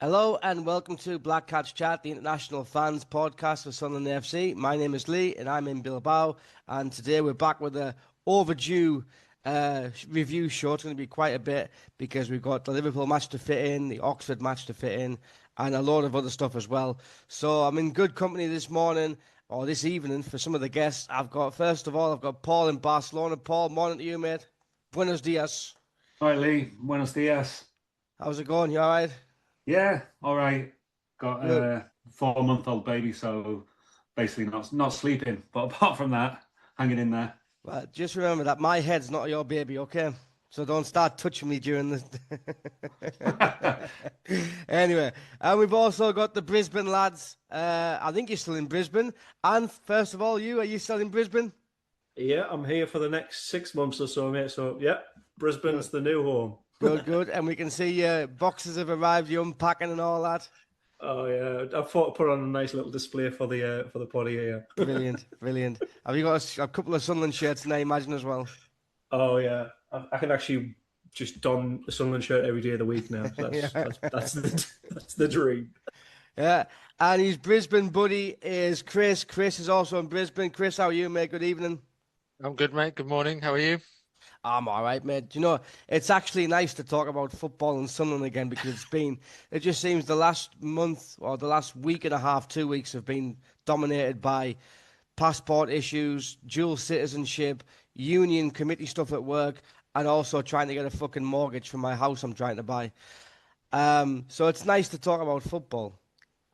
Hello and welcome to Black Cats Chat, the international fans podcast for Sunderland AFC. My name is Lee and I'm in Bilbao, and today we're back with a overdue review show. It's going to be quite a bit because we've got the Liverpool match to fit in, the Oxford match to fit in, and a lot of other stuff as well. So I'm in good company this morning, or this evening, for some of the guests. First of all, I've got Paul in Barcelona. Paul, morning to you, mate. Buenos dias. Hi Lee, buenos dias. How's it going? You all right? Yeah, all right. Got Good. a 4-month-old baby, so basically not sleeping. But apart from that, hanging in there. Well, just remember that my head's not your baby, okay? So don't start touching me during this. Anyway, and we've also got the Brisbane lads. I think you're still in Brisbane. And first of all, are you still in Brisbane? Yeah, I'm here for the next 6 months or so, mate. So, yeah, Brisbane's the new home. Good, good. And we can see boxes have arrived, you're unpacking and all that. Oh yeah, I thought I'd put on a nice little display for the potty here. Brilliant, brilliant. Have you got a couple of Sunderland shirts in there, I imagine, as well? Oh yeah, I can actually just don a Sunderland shirt every day of the week now. So that's the dream. Yeah, and his Brisbane buddy is Chris. Chris is also in Brisbane. Chris, how are you, mate? Good evening. I'm good, mate. Good morning. How are you? I'm all right, mate. You know, it's actually nice to talk about football and Sunderland again because it just seems the last month or the last week and a half, 2 weeks have been dominated by passport issues, dual citizenship, union committee stuff at work, and also trying to get a fucking mortgage for my house I'm trying to buy. So it's nice to talk about football.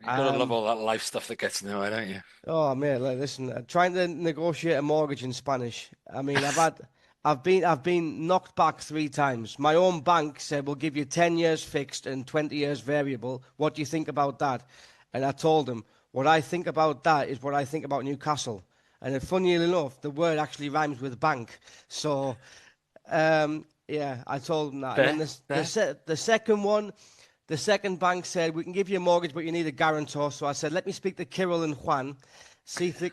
You gotta love all that life stuff that gets in the way, don't you? Oh, mate, like, listen, trying to negotiate a mortgage in Spanish. I mean, I've been knocked back 3 times. My own bank said we'll give you 10 years fixed and 20 years variable. What do you think about that? And I told them what I think about that is what I think about Newcastle. And funnily enough, the word actually rhymes with bank. So, yeah, I told them that. Fair, And then the second one. The second bank said, we can give you a mortgage, but you need a guarantor. So I said, let me speak to Kirill and Juan, see if they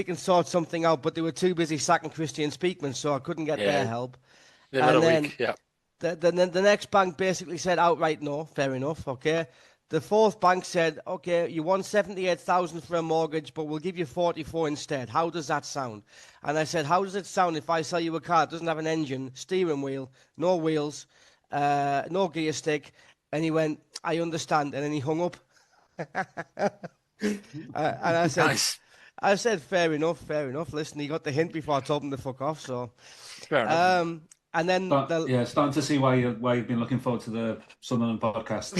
can sort something out. But they were too busy sacking Kristjaan Speakman, so I couldn't get their help. They've had And a then week, yeah. the next bank basically said outright no, fair enough, okay. The fourth bank said, okay, you want 78,000 for a mortgage, but we'll give you 44 instead. How does that sound? And I said, how does it sound if I sell you a car that doesn't have an engine, steering wheel, no wheels, no gear stick? And he went, I understand. And then he hung up. And I said, Nice. I said, fair enough, fair enough. Listen, he got the hint before I told him to fuck off. So, Fair enough. and then Starting to see why you've been looking forward to the Sunderland podcast.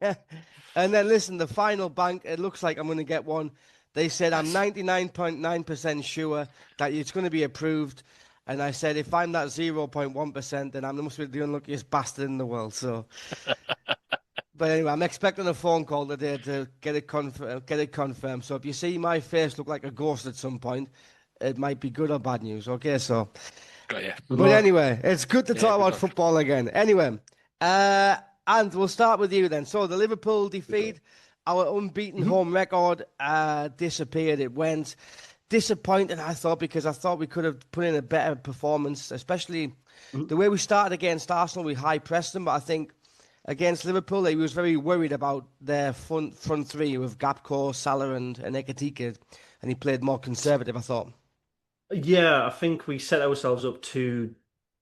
Yeah. and then listen, the final bank, it looks like I'm going to get one. They said I'm 99.9% sure that it's going to be approved. And I said, if I'm that 0.1%, then I must be the unluckiest bastard in the world. So, but anyway, I'm expecting a phone call today to get it confirmed. So if you see my face look like a ghost at some point, it might be good or bad news. Okay, so. Got you. But anyway, it's good to talk about football again. Anyway, and we'll start with you then. So the Liverpool defeat, our unbeaten home record disappeared. It went. Disappointed, I thought, because I thought we could have put in a better performance, especially the way we started against Arsenal. We high pressed them, but I think against Liverpool, he was very worried about their front three with Gapco, Salah, and Ekitike, and he played more conservative, I thought. Yeah, I think we set ourselves up to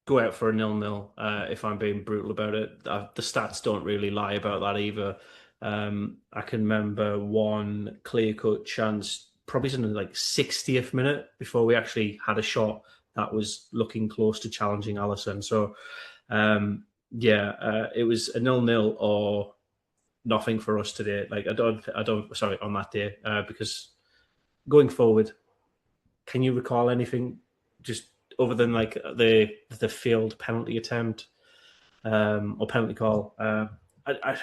go out for a 0-0. If I'm being brutal about it, the stats don't really lie about that either. I can remember one clear-cut chance, probably something like 60th minute before we actually had a shot that was looking close to challenging Alisson. So, it was a 0-0 or nothing for us today. Like on that day, because going forward, can you recall anything just other than like the failed penalty attempt or penalty call? I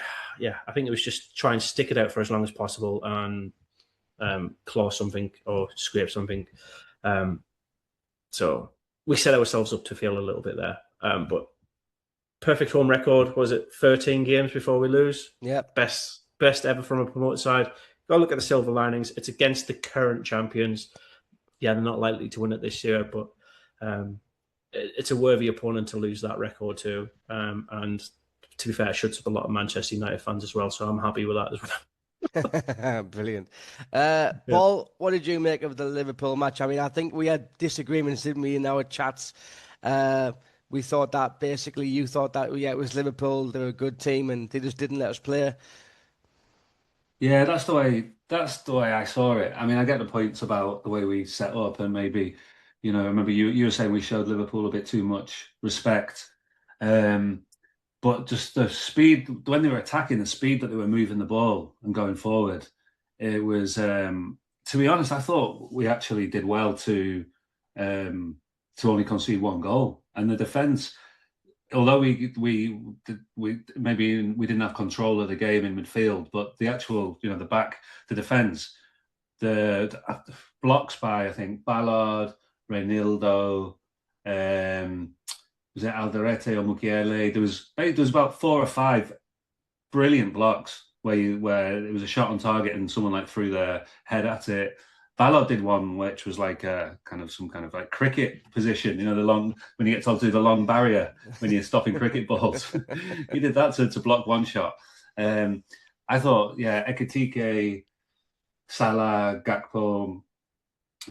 think it was just try and stick it out for as long as possible and claw something or scrape something. So we set ourselves up to fail a little bit there. But perfect home record, was it 13 games before we lose? Yeah. Best ever from a promoted side. Go look at the silver linings. It's against the current champions. Yeah, they're not likely to win it this year, but it's a worthy opponent to lose that record to. And to be fair, shuts up a lot of Manchester United fans as well. So I'm happy with that as well. Brilliant. Paul, what did you make of the Liverpool match? I mean, I think we had disagreements, didn't we, in our chats? We thought that basically you thought that, yeah, it was Liverpool, they were a good team and they just didn't let us play. Yeah, that's the way I saw it. I mean, I get the points about the way we set up, and maybe, I remember you were saying we showed Liverpool a bit too much respect. But just the speed when they were attacking, the speed that they were moving the ball and going forward, it was to be honest, I thought we actually did well to only concede one goal. And the defence, although we maybe we didn't have control of the game in midfield, but the actual, the defence, the blocks by, I think, Ballard, Reinildo, was it Alderete or Mukiele? There was about 4 or 5 brilliant blocks where it was a shot on target and someone like threw their head at it. Ballard did one which was like some kind of like cricket position, the long, when you get told to do the long barrier when you're stopping cricket balls. He did that to block one shot. I thought, yeah, Ekitike, Salah, Gakpo,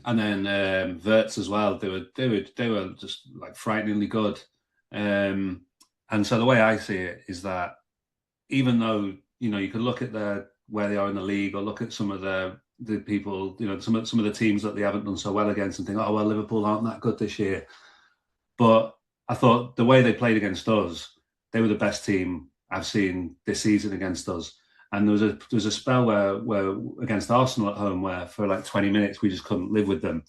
and then Wirtz as well. They were just like frighteningly good. And so the way I see it is that even though you could look at where they are in the league, or look at some of the people, some of the teams that they haven't done so well against, and think, oh well, Liverpool aren't that good this year. But I thought the way they played against us, they were the best team I've seen this season against us. And there was a spell where against Arsenal at home, where for like 20 minutes we just couldn't live with them.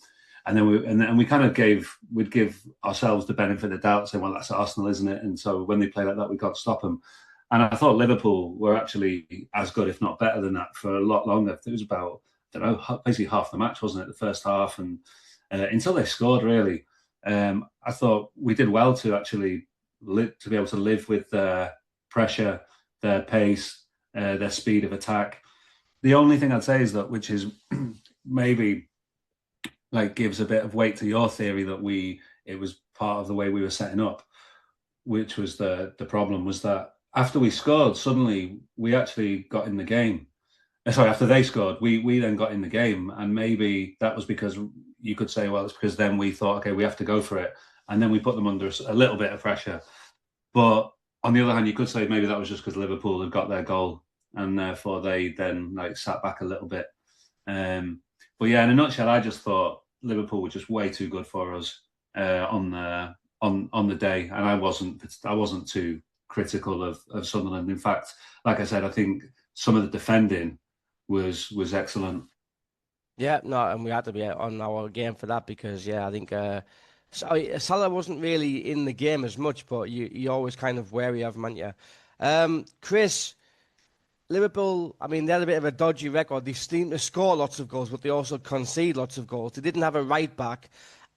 And then we kind of we'd give ourselves the benefit of the doubt, saying, well, that's Arsenal, isn't it? And so when they play like that, we can't stop them. And I thought Liverpool were actually as good, if not better than that, for a lot longer. It was about, I don't know, basically half the match, wasn't it? The first half, and until they scored, really. I thought we did well to actually to be able to live with their pressure, their pace, their speed of attack. The only thing I'd say is that, which is maybe like gives a bit of weight to your theory that it was part of the way we were setting up, which was the problem, was that after we scored, suddenly we actually got in the game. Sorry, after they scored, we then got in the game, and maybe that was because you could say, well, it's because then we thought, okay, we have to go for it, and then we put them under a little bit of pressure. But on the other hand, you could say maybe that was just because Liverpool had got their goal, and therefore they then like sat back a little bit. But yeah, in a nutshell, I just thought Liverpool were just way too good for us on the day, and I wasn't too critical of Sunderland. In fact, like I said, I think some of the defending was excellent. Yeah, no, and we had to be on our game for that because, yeah, I think Salah wasn't really in the game as much, but you always kind of wary of him, aren't you? Chris, Liverpool, I mean, they had a bit of a dodgy record. They seem to score lots of goals, but they also concede lots of goals. They didn't have a right back.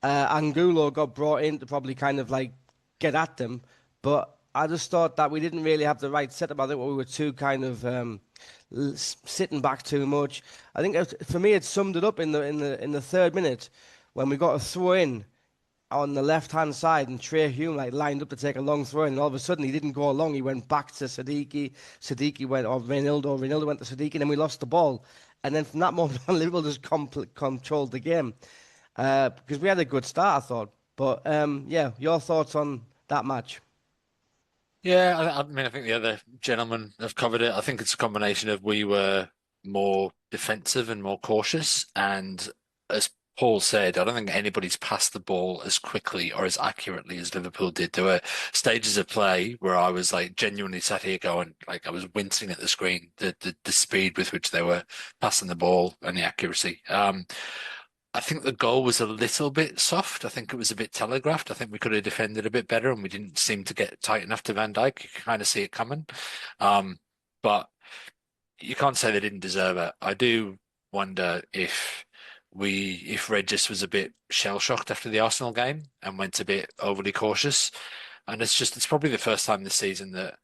Angulo got brought in to probably kind of like get at them, but I just thought that we didn't really have the right setup. I think we were too kind of sitting back too much. I think for me, it summed it up in the 3rd minute when we got a throw in on the left hand side, and Trey Hume like lined up to take a long throw in, and all of a sudden he didn't go along. He went back to Siddiqui. Siddiqui went, or Reinildo went to Siddiqui, and then we lost the ball. And then from that moment on, Liverpool just controlled the game because we had a good start, I thought. But yeah, your thoughts on that match? Yeah, I mean, I think the other gentlemen have covered it. I think it's a combination of we were more defensive and more cautious. And as Paul said, I don't think anybody's passed the ball as quickly or as accurately as Liverpool did. There were stages of play where I was like genuinely sat here going, like I was wincing at the screen, the speed with which they were passing the ball and the accuracy. I think the goal was a little bit soft. I think it was a bit telegraphed. I think we could have defended a bit better, and we didn't seem to get tight enough to Van Dijk. You can kind of see it coming. But you can't say they didn't deserve it. I do wonder if Regis was a bit shell-shocked after the Arsenal game and went a bit overly cautious. And it's probably the first time this season that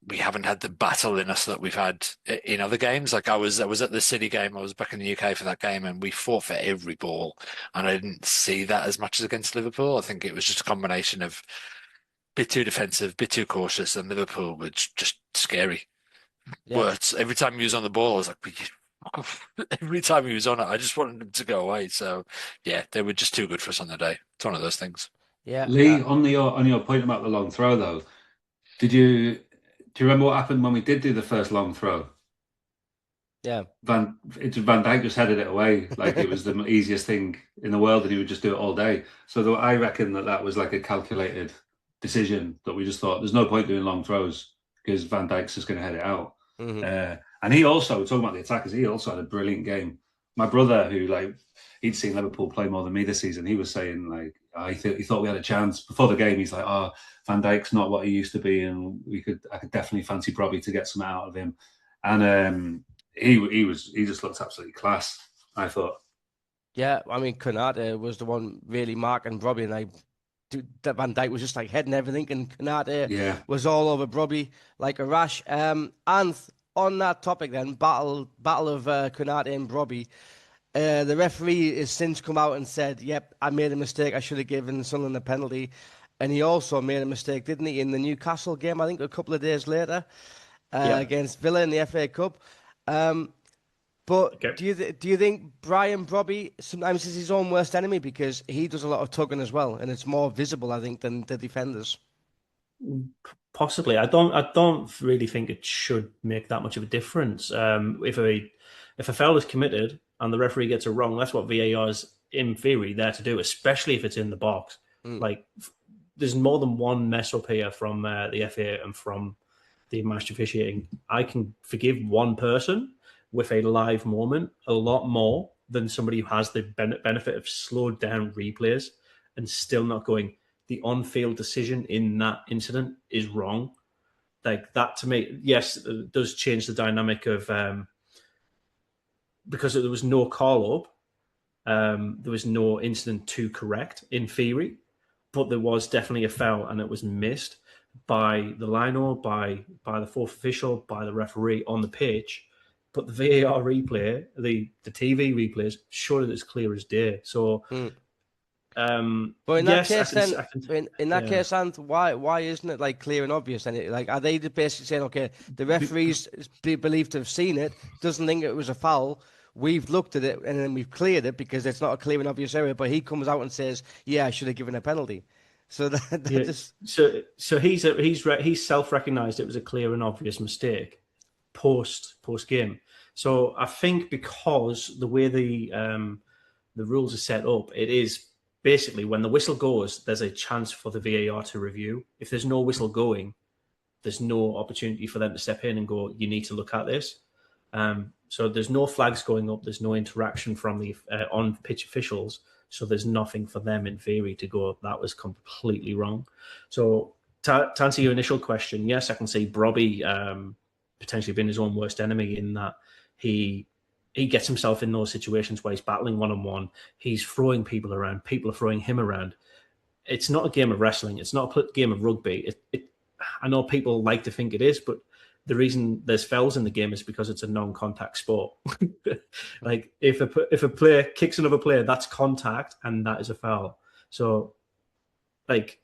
we haven't had the battle in us that we've had in other games. Like I was at the City game. I was back in the UK for that game, and we fought for every ball. And I didn't see that as much as against Liverpool. I think it was just a combination of bit too defensive, bit too cautious, and Liverpool were just scary. Yeah. Words. Every time he was on the ball, I was like, every time he was on it, I just wanted him to go away. So, yeah, they were just too good for us on the day. It's one of those things. Yeah. Lee, on your point about the long throw though, do you remember what happened when we did do the first long throw? Yeah. Van Dijk just headed it away like it was the easiest thing in the world, and he would just do it all day. So I reckon that was like a calculated decision that we just thought there's no point doing long throws because Van Dijk's just going to head it out. Mm-hmm. And he also, talking about the attackers, he also had a brilliant game. My brother, who he'd seen Liverpool play more than me this season, he was saying he thought we had a chance before the game. He's like, "Oh, Van Dijk's not what he used to be, and I could definitely fancy Robbie to get some out of him." And he just looked absolutely class, I thought. Yeah, I mean, Konate was the one really marking Robbie, and Van Dijk was just like heading everything, and Konate was all over Robbie like a rash. And on that topic, then battle of Konate and Robbie, the referee has since come out and said, "Yep, I made a mistake. I should have given Sunderland a penalty," and he also made a mistake, didn't he, in the Newcastle game? I think a couple of days later against Villa in the FA Cup. But do you think Brian Brobby sometimes is his own worst enemy because he does a lot of tugging as well, and it's more visible, I think, than the defenders? Possibly. I don't really think it should make that much of a difference. If a foul is committed and the referee gets it wrong, that's what VAR is in theory there to do, especially if it's in the box. Like, there's more than one mess up here from the FA and from the match officiating. I can forgive one person with a live moment a lot more than somebody who has the benefit of slowed down replays and still not going, the on-field decision in that incident is wrong. Like, that to me, yes, it does change the dynamic of because there was no call-up, there was no incident to correct in theory, but there was definitely a foul and it was missed by the lino, by the fourth official, by the referee on the pitch. But the VAR replay, the TV replays, showed it as clear as day. So, but in that case, in that case, Anth, why isn't it like clear and obvious? And are they basically saying, okay, the referee's believed to have seen it, doesn't think it was a foul. We've looked at it and then we've cleared it because it's not a clear and obvious error. But he comes out and says, "Yeah, I should have given a penalty." So so he's self-recognized it was a clear and obvious mistake post game. So I think because the way the rules are set up, it is basically when the whistle goes, there's a chance for the VAR to review. If there's no whistle going, there's no opportunity for them to step in and go, "You need to look at this." So there's no flags going up. There's no interaction from the on-pitch officials. So there's nothing for them in theory to go, "That was completely wrong." So to answer your initial question, yes, I can see Brobby potentially being his own worst enemy in that he gets himself in those situations where he's battling one-on-one. He's throwing people around. People are throwing him around. It's not a game of wrestling. It's not a game of rugby. I know people like to think it is, but the reason there's fouls in the game is because it's a non-contact sport. Like if a player kicks another player, that's contact and that is a foul. So like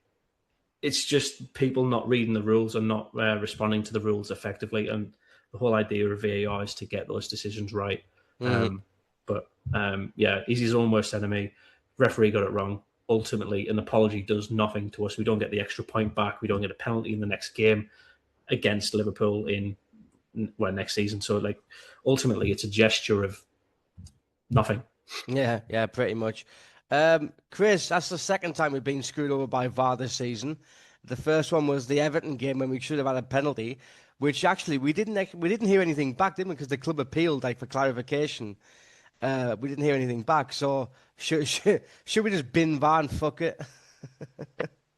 it's just people not reading the rules and not responding to the rules effectively. And the whole idea of VAR is to get those decisions right. But he's his own worst enemy. Referee got it wrong. Ultimately, an apology does nothing to us. We don't get the extra point back. We don't get a penalty in the next game against Liverpool next season. So like ultimately it's a gesture of nothing. Yeah, pretty much. Chris, that's the second time we've been screwed over by VAR this season. The first one was the Everton game when we should have had a penalty, which actually we didn't hear anything back, didn't we? Because the club appealed for clarification. We didn't hear anything back. So should we just bin VAR and fuck it?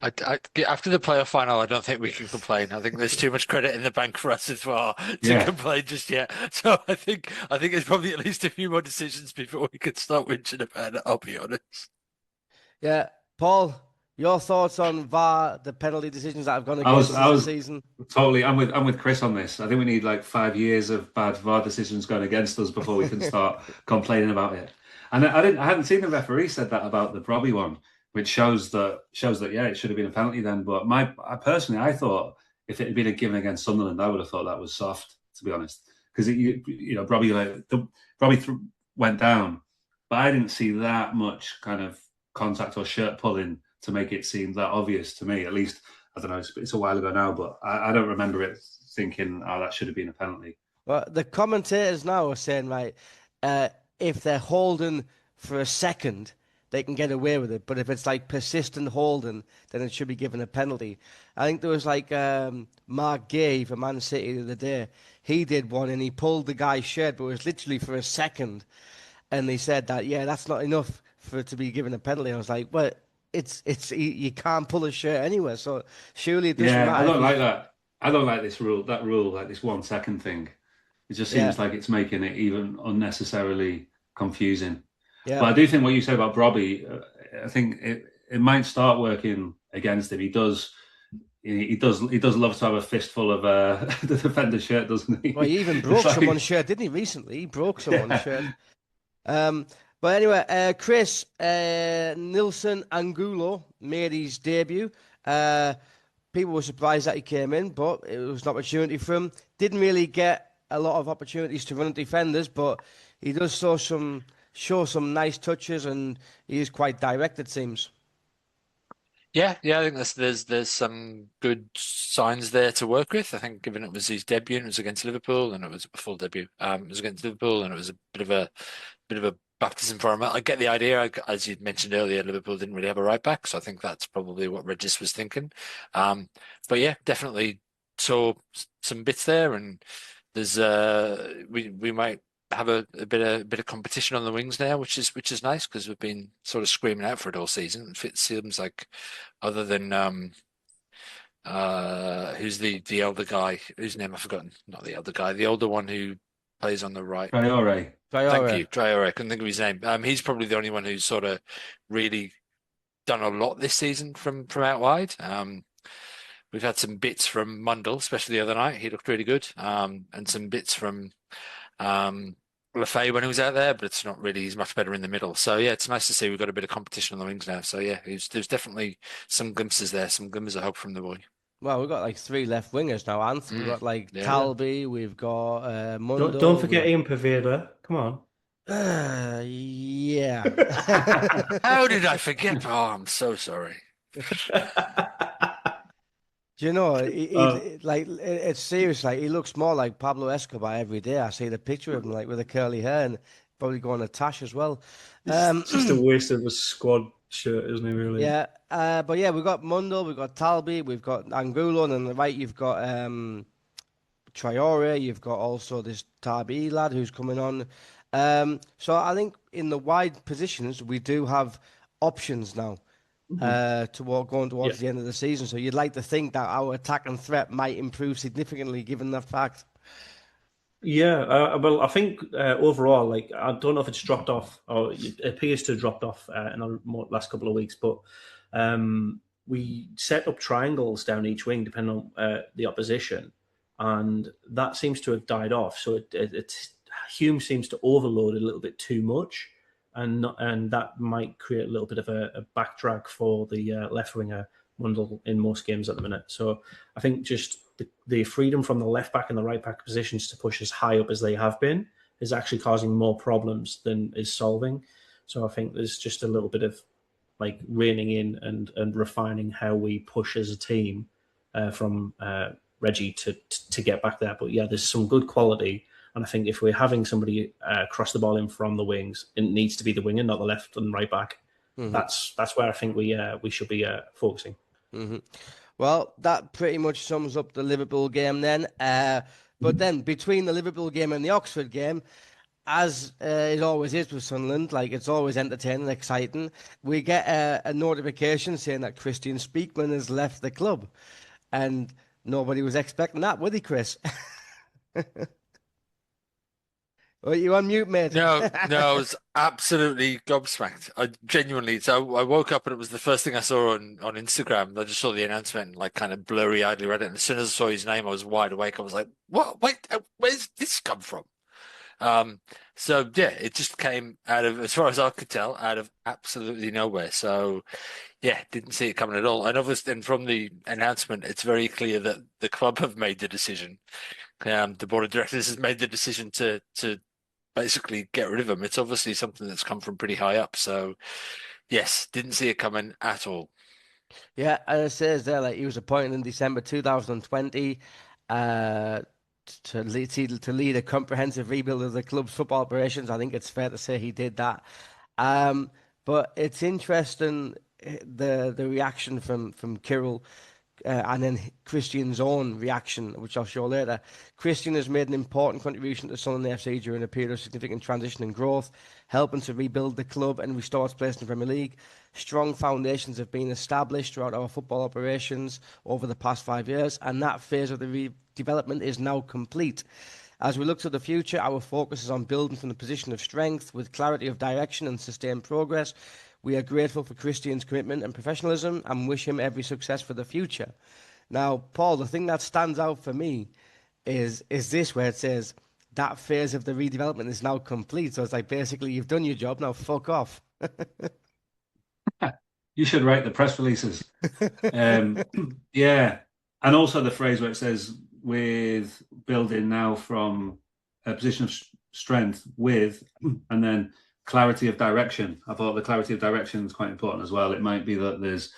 After the playoff final, I don't think we can complain. I think there's too much credit in the bank for us as well to complain just yet. So I think there's probably at least a few more decisions before we could start whinging about it, I'll be honest. Yeah. Paul, your thoughts on VAR, the penalty decisions that have gone against us this season? Totally, I'm with Chris on this. I think we need like 5 years of bad VAR decisions going against us before we can start complaining about it. And I hadn't seen the referee said that about the Brobby one. which shows that yeah, it should have been a penalty then. But I personally, I thought if it had been a given against Sunderland, I would have thought that was soft, to be honest, because Robbie went down, but I didn't see that much kind of contact or shirt pulling to make it seem that obvious to me. At least, I don't know, it's a while ago now, but I don't remember it thinking, oh, that should have been a penalty. Well, the commentators now are saying, right, if they're holding for a second, they can get away with it. But if it's like persistent holding, then it should be given a penalty. I think there was like Mark Gay for Man City the other day. He did one and he pulled the guy's shirt, but it was literally for a second. And they said that, yeah, that's not enough for it to be given a penalty. I was like, well, it's you can't pull a shirt anywhere, so surely it doesn't matter. I don't like that. I don't like this rule, like this 1 second thing. It just seems like it's making it even unnecessarily confusing. Yeah. But I do think what you said about Robbie, I think it might start working against him. He does love to have a fistful of the defender's shirt, doesn't he? Well, he even broke someone's shirt, didn't he? Recently, he broke someone's shirt. But anyway, Chris, Nilson Angulo made his debut. People were surprised that he came in, but it was an opportunity for him. Didn't really get a lot of opportunities to run at defenders, but he does show some nice touches, and he is quite direct, it seems. Yeah, I think there's some good signs there to work with. I think given it was his debut and it was against Liverpool, and it was a full debut. It was against Liverpool, and it was a bit of a baptism for him. I get the idea, as you mentioned earlier, Liverpool didn't really have a right back, so I think that's probably what Regis was thinking. But yeah, definitely saw some bits there, and there's we might have a bit of competition on the wings now, which is nice because we've been sort of screaming out for it all season. It seems like, other than who's the elder guy whose name I've forgotten, not the elder guy, the older one who plays on the right. Traore. Thank you, Traore. I couldn't think of his name. He's probably the only one who's sort of really done a lot this season from out wide. We've had some bits from Mundell, especially the other night. He looked really good. And some bits from Lafay when he was out there, but it's not really, he's much better in the middle. So yeah, it's nice to see we've got a bit of competition on the wings now. So yeah, there's definitely some glimpses there, some glimmers of hope from the boy. Well, we've got like 3 left wingers now, Anth. We've got like Talby, we've got Mundell. Don't forget Ian Paveda. Come on. Yeah. How did I forget? Oh, I'm so sorry. Do you know, like, it's serious. Like, he looks more like Pablo Escobar every day. I see the picture of him, like, with the curly hair, and probably going to Tash as well. It's just a waste of a squad shirt, isn't it, really? Yeah. But yeah, we've got Mundell, we've got Talby, we've got Angulo, and on the right, you've got Traore, you've got also this Tabi lad who's coming on. So I think in the wide positions, we do have options now. Going towards the end of the season. So you'd like to think that our attack and threat might improve significantly given that fact. Yeah, well, I think overall, like, I don't know if it's dropped off, or it appears to have dropped off in the last couple of weeks, but we set up triangles down each wing depending on the opposition, and that seems to have died off. So Hume seems to overload a little bit too much. And that might create a little bit of a back drag for the left winger Mundell in most games at the minute. So I think just the freedom from the left back and the right back positions to push as high up as they have been is actually causing more problems than is solving. So I think there's just a little bit of like reining in and refining how we push as a team from Reggie to get back there. But yeah, there's some good quality. And I think if we're having somebody cross the ball in from the wings, it needs to be the winger, not the left and right back. Mm-hmm. That's where I think we should be focusing. Mm-hmm. Well, that pretty much sums up the Liverpool game then. But then between the Liverpool game and the Oxford game, as it always is with Sunderland, like, it's always entertaining and exciting, we get a notification saying that Kristjaan Speakman has left the club. And nobody was expecting that, were they, Chris? Are you on mute, mate? No, I was absolutely gobsmacked. I genuinely, so I woke up and it was the first thing I saw on Instagram. I just saw the announcement and, like, kind of blurry-eyedly read it. And as soon as I saw his name, I was wide awake. I was like, what? Wait, where's this come from? So yeah, it just came out of, as far as I could tell, out of absolutely nowhere. So yeah, didn't see it coming at all. And obviously, and from the announcement, it's very clear that the club have made the decision. The board of directors has made the decision to basically get rid of him. It's obviously something that's come from pretty high up. So yes, didn't see it coming at all. Yeah, and it says there like he was appointed in December 2020 uh, to lead a comprehensive rebuild of the club's football operations. I think it's fair to say he did that. Um, but it's interesting the reaction from Kirill. And then Christian's own reaction, which I'll show later. Christian has made an important contribution to Sunderland AFC during a period of significant transition and growth, helping to rebuild the club and restore its place in the Premier League. Strong foundations have been established throughout our football operations over the past 5 years, and that phase of the redevelopment is now complete. As we look to the future, our focus is on building from the position of strength with clarity of direction and sustained progress. We are grateful for Christian's commitment and professionalism and wish him every success for the future. Now, Paul, the thing that stands out for me is this where it says that phase of the redevelopment is now complete. So it's like basically you've done your job, now fuck off. You should write the press releases. Yeah. And also the phrase where it says with building now from a position of strength with, and then clarity of direction. I thought the clarity of direction is quite important as well. It might be that there's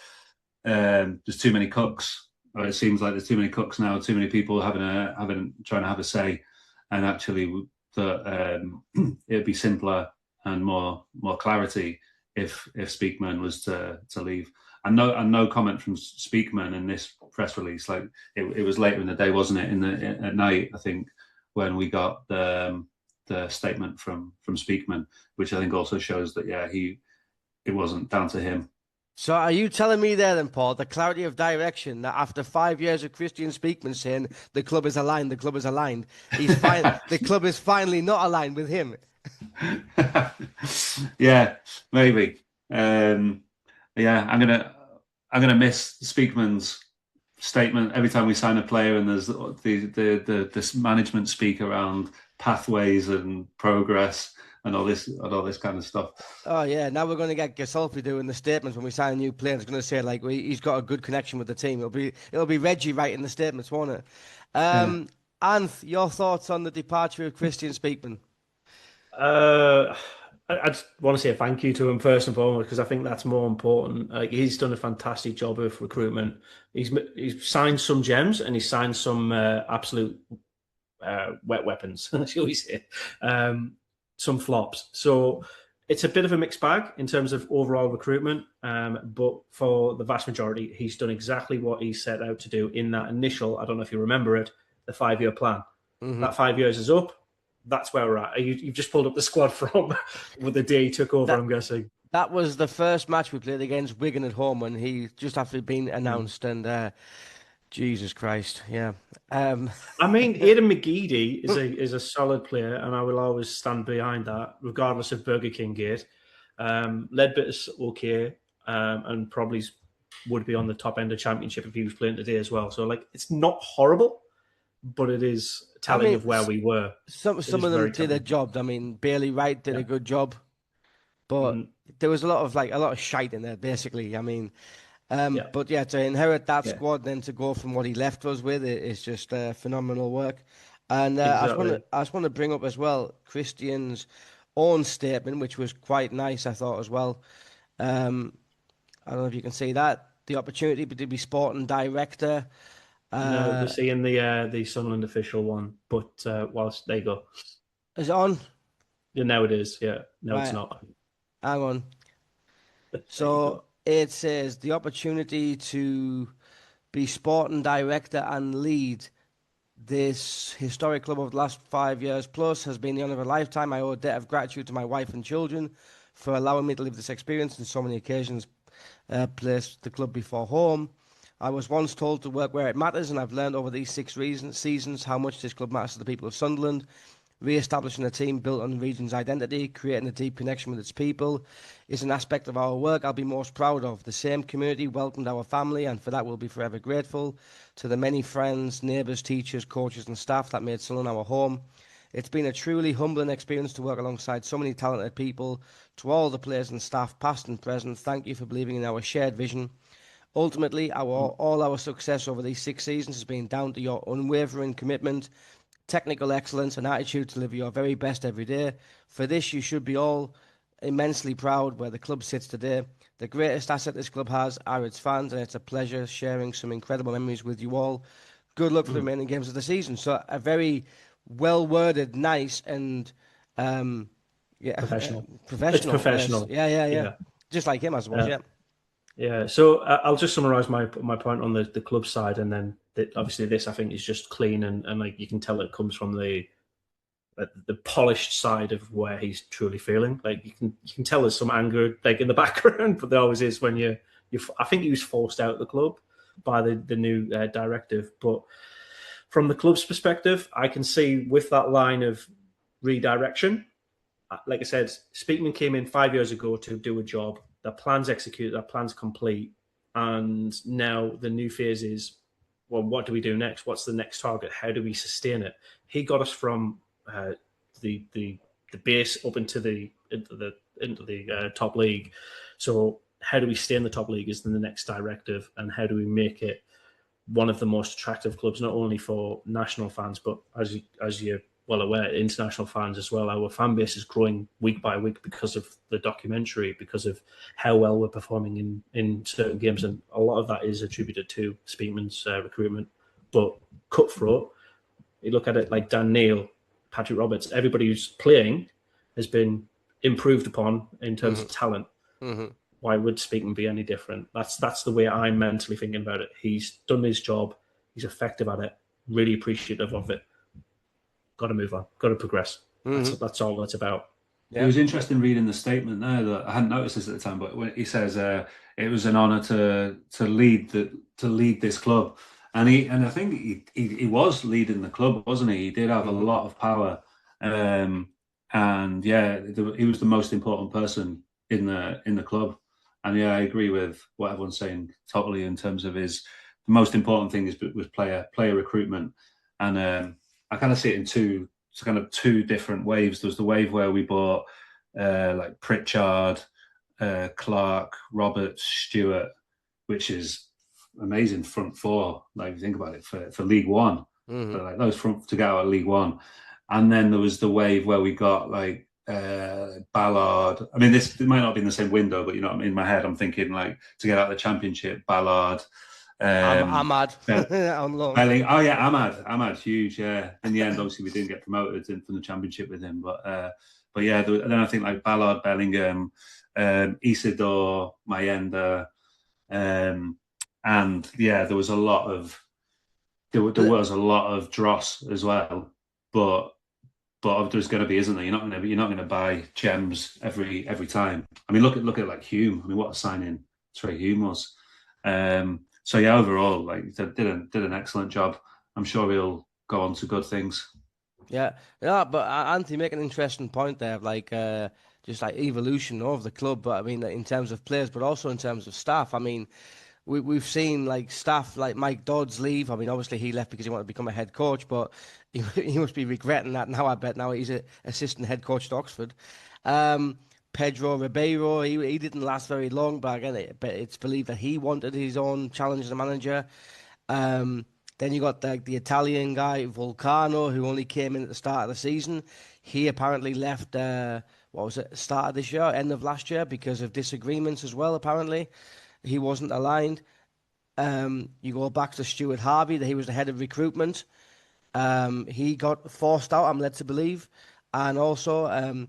too many cooks, or it seems like there's too many cooks now, too many people trying to have a say, and actually that it'd be simpler and more clarity if Speakman was to leave. And no comment from Speakman in this press release. Like it was later in the day, wasn't it? At night, I think, when we got the statement from Speakman, which I think also shows that it wasn't down to him. So are you telling me there then, Paul, the clarity of direction, that after 5 years of Kristjaan Speakman saying the club is aligned, the club is finally not aligned with him? Yeah, maybe. I'm gonna miss Speakman's statement every time we sign a player, and there's the management speak around pathways and progress and all this kind of stuff. Oh yeah, now we're going to get Gasolfi doing the statements when we sign a new player. It's going to say like he's got a good connection with the team. It'll be Reggie writing the statements, won't it? Anth, your thoughts on the departure of Kristjaan Speakman? I just want to say thank you to him first and foremost, because I think that's more important. Like, he's done a fantastic job of recruitment. He's signed some gems and he's signed some absolute wet weapons, shall we say, some flops. So it's a bit of a mixed bag in terms of overall recruitment, but for the vast majority, he's done exactly what he set out to do in that initial, I don't know if you remember it, the 5-year plan. Mm-hmm. That 5 years is up. That's where we're at. You've just pulled up the squad from with the day he took over, I'm guessing. That was the first match we played against Wigan at home when he just after been announced, and Jesus Christ, yeah. I mean, Aidan McGeady is a solid player, and I will always stand behind that, regardless of Burger King gate. Ledbitter's okay, and probably would be on the top end of Championship if he was playing today as well. So, like, it's not horrible, but it is telling of where we were. Some of them did their job. I mean, Bailey Wright did a good job, but there was a lot of shite in there, basically. I mean, but yeah, to inherit that squad, then to go from what he left us with, it's just phenomenal work. And exactly. I just want to bring up as well Christian's own statement, which was quite nice, I thought, as well. I don't know if you can see that, the opportunity to be Sporting Director. No, they're seeing the Sunderland official one, but whilst they go. Is it on? Yeah, now it is, yeah. No, It's not. Hang on. So it says the opportunity to be Sporting Director and lead this historic club over the last 5 years plus has been the honour of a lifetime. I owe a debt of gratitude to my wife and children for allowing me to live this experience on so many occasions, placed the club before home. I was once told to work where it matters, and I've learned over these 6 seasons how much this club matters to the people of Sunderland. Re-establishing a team built on the region's identity, creating a deep connection with its people, is an aspect of our work I'll be most proud of. The same community welcomed our family, and for that we'll be forever grateful. To the many friends, neighbours, teachers, coaches and staff that made Sunderland our home, It's been a truly humbling experience to work alongside so many talented people. To all the players and staff, past and present, thank you for believing in our shared vision. Ultimately, all our success over these 6 seasons has been down to your unwavering commitment, technical excellence, and attitude to deliver your very best every day. For this, you should be all immensely proud where the club sits today. The greatest asset this club has are its fans, and it's a pleasure sharing some incredible memories with you all. Good luck for the remaining games of the season. So a very well-worded, nice, and Professional. professional. It's professional. Yeah. Just like him, I suppose. Yeah. Yeah. So I'll just summarize my point on the club side, and then obviously this I think is just clean and like you can tell it comes from the polished side of where he's truly feeling. Like you can tell there's some anger like in the background, but there always is when you. I think he was forced out of the club by the new directive, but from the club's perspective, I can see with that line of redirection. Like I said, Speakman came in 5 years ago to do a job. That plan's executed, that plan's complete, and now the new phase is, well, what do we do next? What's the next target? How do we sustain it? He got us from the base up into the top league. So how do we stay in the top league is then the next directive, and how do we make it one of the most attractive clubs, not only for national fans, but as you're well aware, international fans as well. Our fan base is growing week by week because of the documentary, because of how well we're performing in certain games, and a lot of that is attributed to Speakman's recruitment. But cutthroat, you look at it like Dan Neil, Patrick Roberts, everybody who's playing has been improved upon in terms of talent. Mm-hmm. Why would Speakman be any different? That's the way I'm mentally thinking about it. He's done his job. He's effective at it. Really appreciative of it. Got to move on. Got to progress. Mm-hmm. That's all that's about. Yeah. It was interesting reading the statement there. That I hadn't noticed this at the time, but when he says it was an honour to lead this club, and I think he was leading the club, wasn't he? He did have a lot of power, and yeah, he was the most important person in the club. And yeah, I agree with what everyone's saying totally in terms of the most important thing was player recruitment, and I kind of see it in two different waves. There's the wave where we bought like Pritchard, Clark, Roberts, Stewart, which is amazing front four. Like if you think about it for League One, but like those front to get out of League One, and then there was the wave where we got like Ballard. I mean, this might not be in the same window, but you know, in my head, I'm thinking like to get out of the Championship, Ballard. Ahmad on loan. Ahmad, huge. Yeah, in the end, obviously, we didn't get promoted from the Championship with him, but yeah. Then I think like Ballard, Bellingham, Isidore, Mayenda, and yeah, there was a lot of dross as well, but there's going to be, isn't there? You're not going to buy gems every time. I mean, look at like Hume. I mean, what a signing Trey Hume was. So yeah, overall, like did an excellent job. I'm sure he'll go on to good things. Yeah. But Anthony make an interesting point there, like just like evolution of the club. But I mean, in terms of players, but also in terms of staff. I mean, we've seen like staff like Mike Dodds leave. I mean, obviously he left because he wanted to become a head coach, but he must be regretting that now. I bet now he's an assistant head coach at Oxford. Pedro Ribeiro, he didn't last very long, but again, it's believed that he wanted his own challenge as a manager. Then you got the Italian guy, Vulcano, who only came in at the start of the season. He apparently left, start of this year, end of last year, because of disagreements as well, apparently. He wasn't aligned. You go back to Stuart Harvey, he was the head of recruitment. He got forced out, I'm led to believe. And also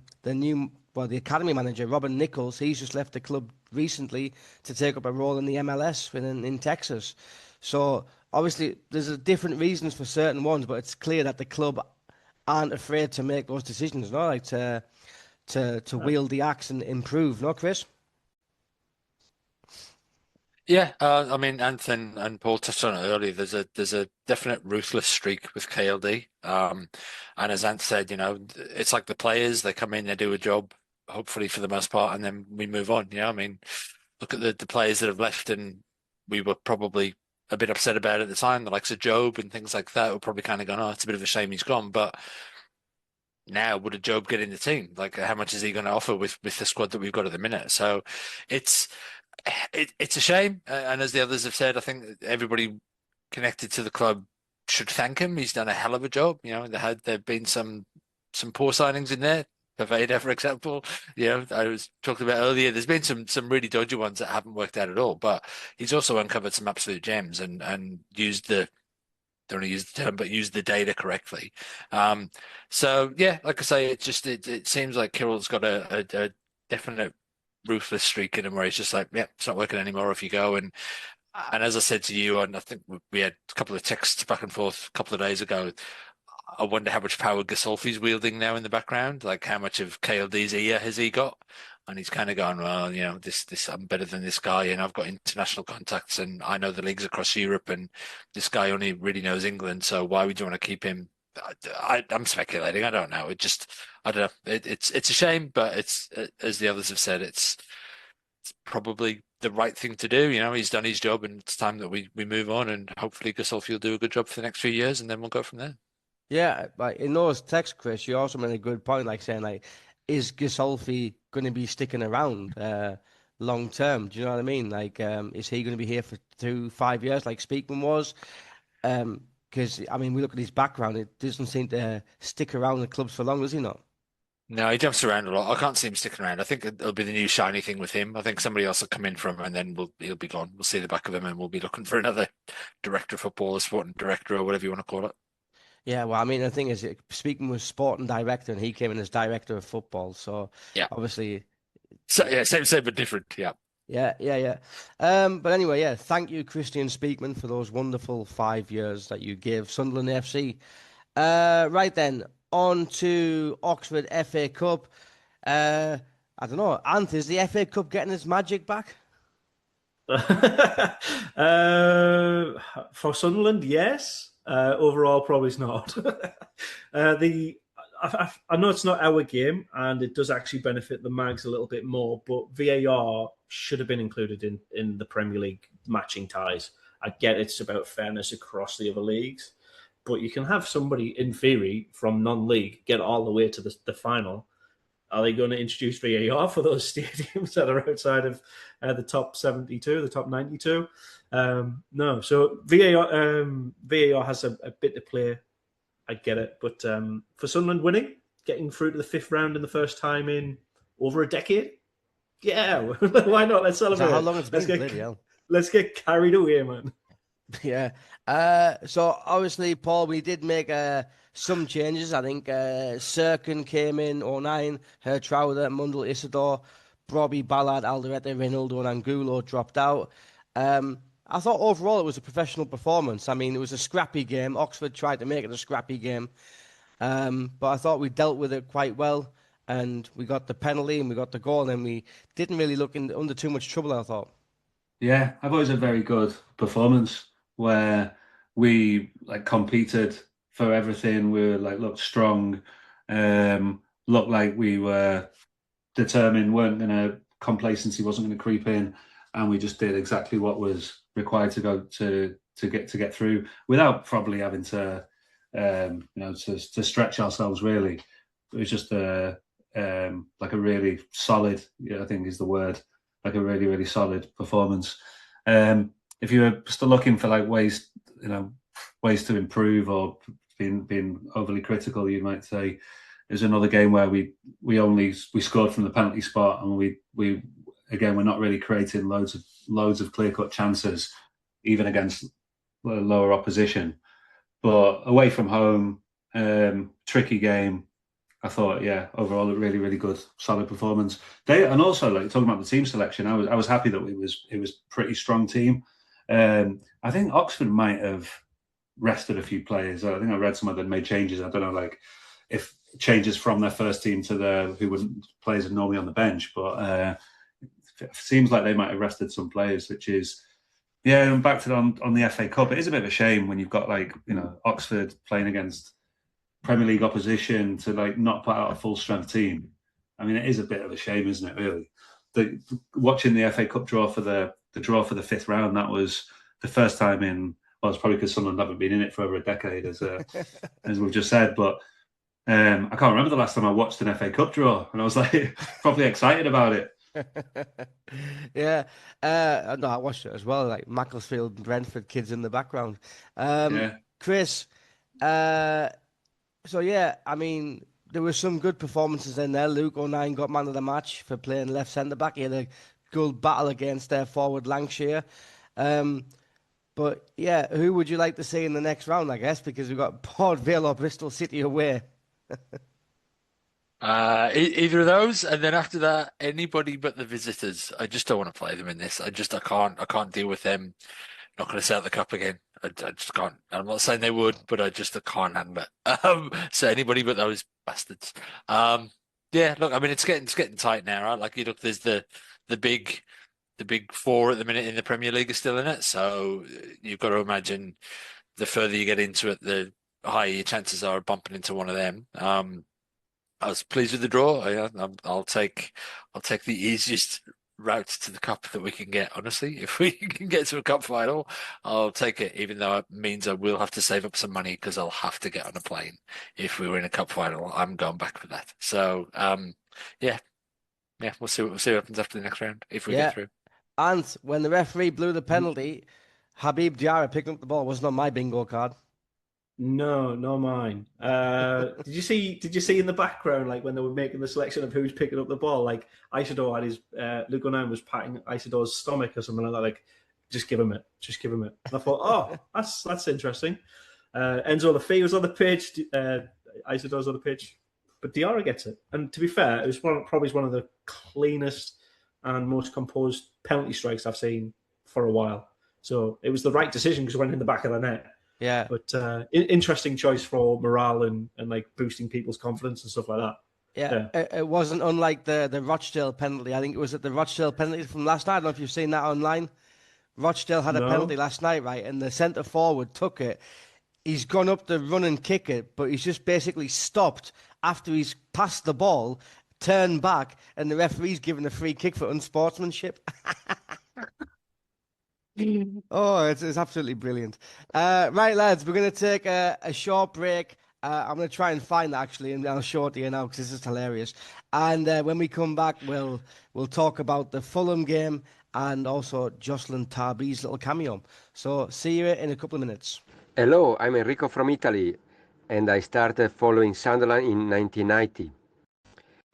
the academy manager, Robin Nichols, he's just left the club recently to take up a role in the MLS in Texas. So obviously there's different reasons for certain ones, but it's clear that the club aren't afraid to make those decisions, no? Like to wield the axe and improve, no, Chris? Yeah, I mean, Anthony and Paul touched on it earlier. There's a definite ruthless streak with KLD, and as Anth said, you know, it's like the players. They come in, they do a job, hopefully for the most part, and then we move on. Yeah, I mean, look at the players that have left, and we were probably a bit upset about it at the time. The likes of Job and things like that were probably kind of going, "Oh, it's a bit of a shame he's gone," but now would a Job get in the team? Like, how much is he going to offer with the squad that we've got at the minute? So it's a shame. And as the others have said, I think everybody connected to the club should thank him. He's done a hell of a job. There've been some poor signings in there. Paveda, for example, I was talking about earlier. There's been some really dodgy ones that haven't worked out at all. But he's also uncovered some absolute gems and used don't want to use the term, but used the data correctly. So yeah, like I say, it seems like Kirill's got a definite ruthless streak in him where he's just like, yeah, it's not working anymore if you go. And as I said to you, and I think we had a couple of texts back and forth a couple of days ago, I wonder how much power Gasolfi's wielding now in the background. Like, how much of KLD's ear has he got? And he's kind of going, well, this I'm better than this guy, and I've got international contacts, and I know the leagues across Europe, and this guy only really knows England. So why would you want to keep him? I'm speculating. I don't know. I don't know. It's a shame, but it's, as the others have said, it's probably the right thing to do. He's done his job, and it's time that we move on, and hopefully Gasolfi will do a good job for the next few years, and then we'll go from there. Yeah, like in those texts, Chris, you also made a good point, like saying, like, is Gasolfi going to be sticking around long term? Do you know what I mean? Like, is he going to be here for 5 years, like Speakman was? Because we look at his background; it doesn't seem to stick around the clubs for long, does he not? No, he jumps around a lot. I can't see him sticking around. I think it'll be the new shiny thing with him. I think somebody else will come in from him, and then he'll be gone. We'll see the back of him, and we'll be looking for another director of football, or sporting director, or whatever you want to call it. Yeah, well, the thing is, Speakman was sporting director, and he came in as director of football. So yeah, obviously, so yeah, same but different. Yeah. Yeah. But anyway, yeah, thank you, Kristjaan Speakman, for those wonderful 5 years that you gave Sunderland AFC. Right then, on to Oxford FA Cup. I don't know, Anth, is the FA Cup getting its magic back? For Sunderland, yes. Overall, probably not. I know it's not our game, and it does actually benefit the Mags a little bit more, but VAR should have been included in the Premier League matching ties. I get it's about fairness across the other leagues, but you can have somebody, in theory, from non-league get all the way to the final. Are they going to introduce VAR for those stadiums that are outside of the top 72, the top 92? No. So VAR has a bit to play. I get it. But for Sunderland winning, getting through to the 5th round in the first time in over a decade, yeah, why not? Let's celebrate. How long it's been? Let's get carried away, man. Yeah. So obviously, Paul, we did make some changes. I think Sirkin came in 09, Hertrauder, Mundell, Isidore, Brobby, Ballard, Alderete, Reynoldo, and Angulo dropped out. I thought overall it was a professional performance. It was a scrappy game. Oxford tried to make it a scrappy game. But I thought we dealt with it quite well. And we got the penalty and we got the goal. And we didn't really look under too much trouble, I thought. Yeah, I thought it was a very good performance where we competed for everything. We were looked strong, looked like we were determined, complacency wasn't going to creep in, and we just did exactly what was required to go to get through without probably having to to stretch ourselves really. It was just a really solid, I think is the word, a really, really solid performance. If you were still looking for ways to improve or being overly critical, you might say there's another game where we scored from the penalty spot, and we're not really creating loads of clear-cut chances, even against lower opposition. But away from home, tricky game. I thought, overall, a really, really good, solid performance. And also, talking about the team selection, I was happy that it was pretty strong team. I think Oxford might have rested a few players. I think I read some of them made changes. I don't know, if changes from their first team to players are normally on the bench, but it seems like they might have rested some players, which is, and back to on the FA Cup. It is a bit of a shame when you've got Oxford playing against Premier League opposition to not put out a full strength team. It is a bit of a shame, isn't it? Really, watching the FA Cup draw for the draw for the 5th round, that was the first time in. Well, it's probably because Sunderland haven't been in it for over a decade, as we've just said. But I can't remember the last time I watched an FA Cup draw, and I was like probably excited about it. Yeah, no, I watched it as well. Like Macclesfield and Brentford kids in the background. Yeah. Chris, so yeah, I mean, there were some good performances in there. Luke O'Nien got man of the match for playing left centre back. He had a good battle against their forward Lancashire. But yeah, who would you like to see in the next round? I guess because we've got Port Vale or Bristol City away. Either of those, and then after that, anybody but the visitors. I just don't want to play them in this. I can't deal with them. Not going to set the cup again. I just can't. I'm not saying they would, but I can't handle it. So anybody but those bastards. Yeah. Look, I mean, it's getting tight now, right? Like you look, there's the big four at the minute in the Premier League are still in it. So you've got to imagine the further you get into it, the higher your chances are of bumping into one of them. I was pleased with the draw. I'll take the easiest route to the cup that we can get. Honestly, if we can get to a cup final, I'll take it. Even though it means I will have to save up some money because I'll have to get on a plane if we were in a cup final. I'm going back for that. So, yeah, we'll see what happens after the next round if we get through. And when the referee blew the penalty, Habib Diarra picking up the ball wasn't on my bingo card. No, not mine. Did you see in the background, like when they were making the selection of who's picking up the ball, like Isidore had his Luke O'Nien was patting Isidore's stomach or something like that, like just give him it. And I thought, oh, that's interesting. Enzo Lafay was on the pitch, Isidore's on the pitch, but Diarra gets it. And to be fair, it was probably one of the cleanest and most composed penalty strikes I've seen for a while. So it was the right decision because it went in the back of the net. Yeah, but interesting choice for morale and like boosting people's confidence and stuff like that. Yeah. It wasn't unlike the Rochdale penalty. I think it was at the Rochdale penalty from last night. I don't know if you've seen that online. Rochdale had a penalty last night, right? And the centre forward took it. He's gone up to run and kick it, but he's just basically stopped after he's passed the ball, turned back, and the referee's given a free kick for unsportsmanship. Oh, it's absolutely brilliant. Right, lads, we're going to take a short break. I'm going to try and find that actually, and I'll show it to you now because this is hilarious. And when we come back, we'll talk about the Fulham game and also Jocelyn Tarby's little cameo. So see you in a couple of minutes. Hello, I'm Enrico from Italy, and I started following Sunderland in 1990.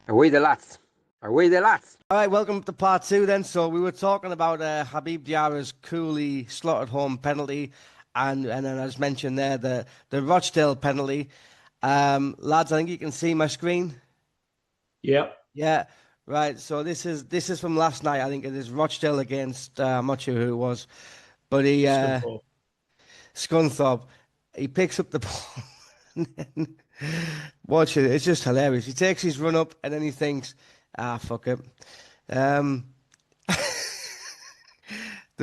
Away the lads! Away the lads! All right, welcome to part two then. So we were talking about Habib Diarra's coolly slotted home penalty, and then as mentioned there, the Rochdale penalty. Lads, I think you can see my screen. Yep. Yeah. Right. So this is from last night. I think it is Rochdale against I'm not sure who it was, but he Scunthorpe. He picks up the ball. And then, watch it. It's just hilarious. He takes his run up and then he thinks, fuck it. The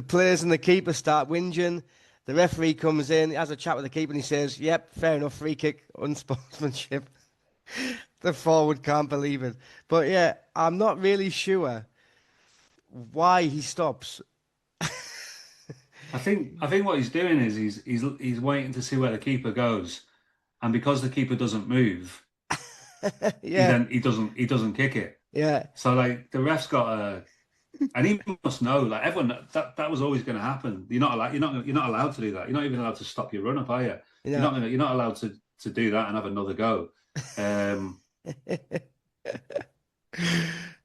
players and the keeper start whinging. The referee comes in, has a chat with the keeper, and he says, "Yep, fair enough, free kick, unsportsmanship." The forward can't believe it, but yeah, I'm not really sure why he stops. I think what he's doing is he's waiting to see where the keeper goes, and because the keeper doesn't move, he doesn't kick it. Yeah. So like the ref's got a, and he must know. Like everyone, that was always going to happen. You're not allowed to do that. You're not even allowed to stop your run up, are you? Yeah. You're not allowed to do that and have another go.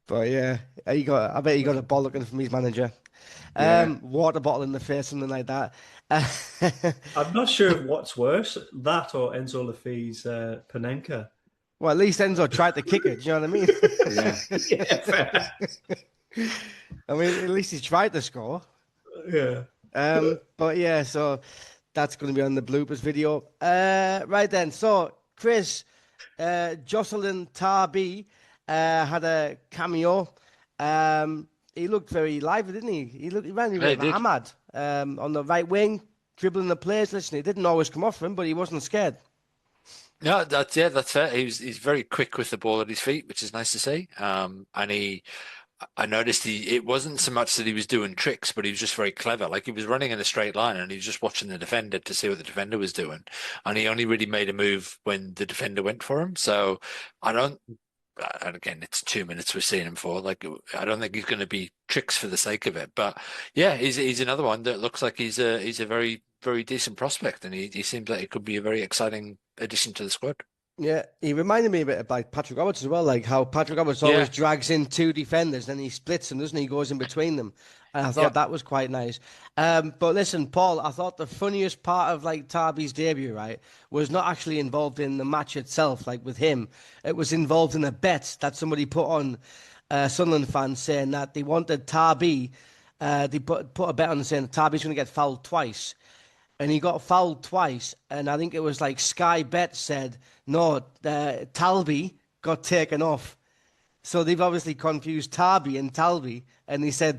But yeah, I bet he got a bollocking from his manager. Water bottle in the face, something like that. I'm not sure what's worse, that or Enzo Lafay's Panenka. Well, at least Enzo tried to kick it. Do you know what I mean? Yeah, fair. I mean, at least he tried to score. Yeah. But yeah, so that's going to be on the bloopers video. Right then. So, Chris, Jocelyn Tarby had a cameo. He looked very lively, didn't he? He ran like Ahmad on the right wing, dribbling the players. Listen, it didn't always come off him, but he wasn't scared. No, that's fair. He's very quick with the ball at his feet, which is nice to see. And he I noticed it wasn't so much that he was doing tricks, but he was just very clever. Like he was running in a straight line and he was just watching the defender to see what the defender was doing. And he only really made a move when the defender went for him. So I don't, and again, it's 2 minutes we're seeing him for. Like I don't think he's going to be tricks for the sake of it. But yeah, he's another one that looks like he's a very, very decent prospect. And he seems like it could be a very exciting addition to the squad. Yeah, he reminded me a bit about Patrick Roberts as well, like how Patrick Roberts Yeah. always drags in two defenders, then he splits them, doesn't he? He goes in between them. And I thought that was quite nice. But listen, Paul, I thought the funniest part of like Tarby's debut, right, was not actually involved in the match itself, like with him. It was involved in a bet that somebody put on Sunderland fans saying that they wanted Tarby, they put a bet on saying that Tarby's going to get fouled twice. And he got fouled twice, and I think it was like Sky Bet said, no, Talby got taken off. So they've obviously confused Tarby and Talby, and he said,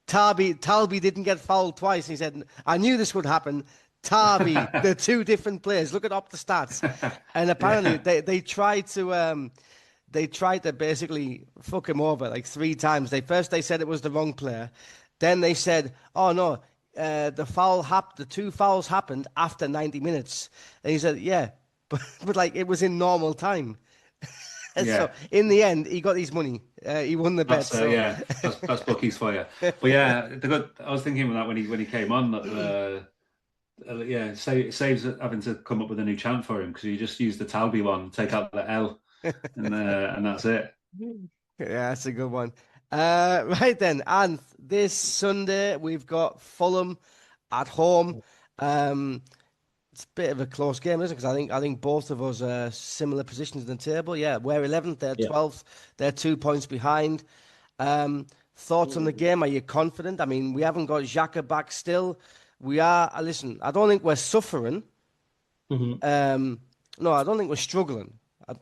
Talby didn't get fouled twice. He said, I knew this would happen. Tarby, they're two different players. Look up the stats. And apparently they tried to basically fuck him over like 3 times. They said it was the wrong player. Then they said, oh no, the 2 fouls happened after 90 minutes. And he said, yeah, but like it was in normal time. So in the end, he got his money. He won the bet. Yeah, that's bookies for you. But yeah, I was thinking of that when he came on. That saves having to come up with a new chant for him because you just use the Talby one, take out the L, and that's it. Yeah, that's a good one. Right then, and this Sunday we've got Fulham at home. It's a bit of a close game, isn't it? Because I think both of us are similar positions in the table. Yeah, we're 11th, they're 12th, they're 2 points behind. Thoughts on the game? Are you confident? I mean, we haven't got Xhaka back still. We are. Listen, I don't think we're suffering. Mm-hmm. No, I don't think we're struggling.